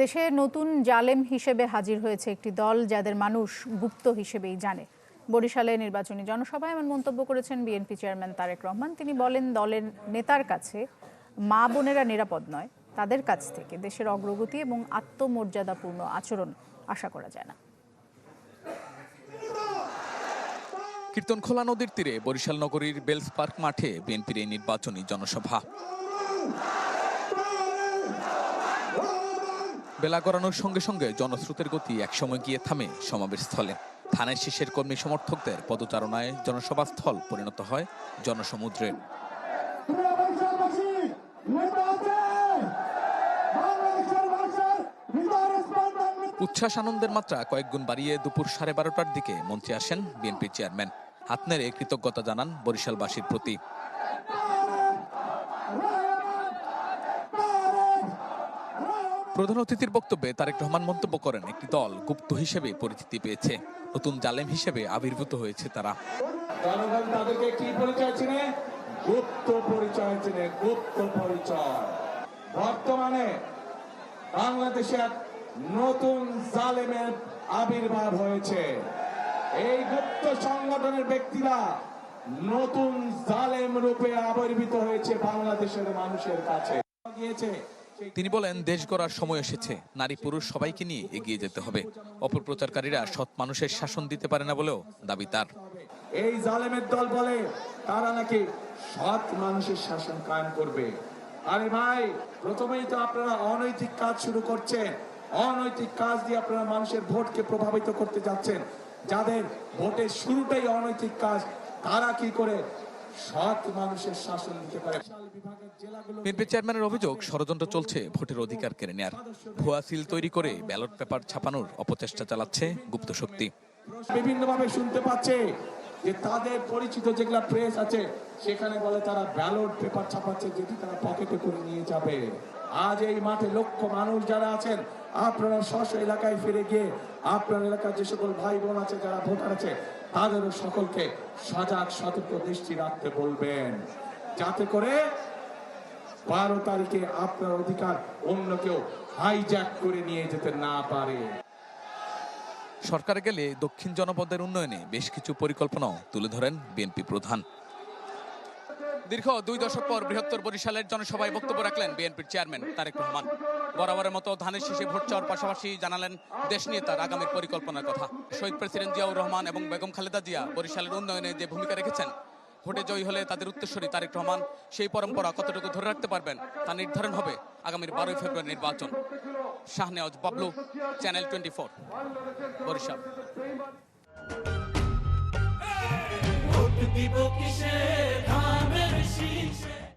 দেশে নতুন জালেম হিসেবে হাজির হয়েছে একটি দল যাদের মানুষ গুপ্ত হিসেবেই জানে। বরিশালে নির্বাচনী জনসভায় এমন মন্তব্য করেছেন বিএনপি চেয়ারম্যান তারেক রহমান। তিনি বলেন, দলের নেতার কাছে মা বোনেরা নিরাপদ নয়, তাদের কাছ থেকে দেশের অগ্রগতি এবং আত্মমর্যাদাপূর্ণ আচরণ আশা করা যায় না। কীর্তনখোলা নদীর তীরে বরিশাল নগরীর বেলস পার্ক মাঠে বিএনপির এই নির্বাচনী জনসভা। বেলা গড়ানোর সঙ্গে সঙ্গে জনস্রোতের গতি একসময় গিয়ে থামে সমাবেশ স্থলে। ধানের শীষের কর্মী সমর্থকদের পদচারণায় জনসভা স্থল পরিণত হয় জনসমুদ্রে। উচ্ছ্বাস আনন্দের মাত্রা কয়েকগুণ বাড়িয়ে দুপুর 12:30টার দিকে মঞ্চে আসেন বিএনপি চেয়ারম্যান। হাত নেড়ে কৃতজ্ঞতা জানান বরিশালবাসীর প্রতি। প্রধান অতিথির বক্তব্যে তারেক রহমান মন্তব্য করেন, একটি দল গুপ্ত হিসেবে পরিচিতি পেয়েছে, নতুন জালেম হিসেবে আবির্ভূত হয়েছে তারা। জনগণ তাদেরকে কি পরিচয় চিনে? গুপ্ত পরিচয় চিনে, গুপ্ত পরিচয়। বর্তমানে বাংলাদেশে এক নতুন জালেমের আবির্ভাব হয়েছে। এই গুপ্ত সংগঠনের ব্যক্তিরা নতুন জালেম রূপে আবির্ভূত হয়েছে বাংলাদেশের মানুষের কাছে। তিনি বলেন, দেশ গড়ার সময় এসেছে, নারী পুরুষ সবাইকে নিয়ে এগিয়ে যেতে হবে। অপপ্রচারকারীরা সৎ মানুষের শাসন দিতে পারে না বলেও দাবি তার। এই জালেমের দল বলে তারা নাকি সৎ মানুষের শাসন কায়েম করবে। আরে ভাই, প্রথমেই তো আপনারা অনৈতিক কাজ শুরু করছেন। অনৈতিক কাজ দিয়ে আপনারা মানুষের ভোটকে প্রভাবিত করতে যাচ্ছেন। যাদের ভোটের শুরুটাই অনৈতিক কাজ, তারা কি করে সৎ মানুষের শাসন দিতে পারে? বিএনপি চেয়ারম্যানের অভিযোগ, ষড়যন্ত্র চলছে ভোটের অধিকার কেড়ে নেয়ার। ভুয়া সিল তৈরি করে ব্যালট পেপার ছাপানোর অপচেষ্টা চালাচ্ছে গুপ্ত শক্তি। বিভিন্নভাবে শুনতে পাচ্ছে যে তাদের পরিচিত যেগুলা প্রেস আছে সেখানে বলে তারা ব্যালট পেপার ছাপাচ্ছে, যেটি তারা পকেটে করে নিয়ে যাবে। আজ এই মাঠে লক্ষ মানুষ যারা আছেন, আপনারা স্ব এলাকায় ফিরে গিয়ে আপনার এলাকার যে সকল ভাই বোন আছে, যারা ভোটার আছে, তাদেরও সকলকে সজাগ সতর্ক দৃষ্টি রাখতে বলবেন, যাতে করে 12 তারিখে আপনার অধিকার অন্য কেউ হাইজ্যাক করে নিয়ে যেতে না পারে। সরকারে গেলে দক্ষিণ জনপদের উন্নয়নে বেশ কিছু পরিকল্পনাও তুলে ধরেন বিএনপি প্রধান। দীর্ঘ 2 দশক পর বৃহত্তর বরিশালের জনসভায় বক্তব্য রাখলেন বিএনপির চেয়ারম্যান তারেক রহমান। বরাবরের মতো ধানের শীষে ভোট চাওয়ার পাশাপাশি জানালেন দেশ নিয়ে তার আগামীর পরিকল্পনার কথা। শহীদ প্রেসিডেন্ট জিয়াউর রহমান এবং বেগম খালেদা জিয়া বরিশালের উন্নয়নে যে ভূমিকা রেখেছেন, ভোটে জয়ী হলে তাদের উত্তরসূরি তারেক রহমান সেই পরম্পরা কতটুকু ধরে রাখতে পারবেন তা নির্ধারণ হবে আগামীর 12 ফেব্রুয়ারি নির্বাচন। শাহনেওয়াজ বাবলু, চ্যানেল 24, বরিশাল।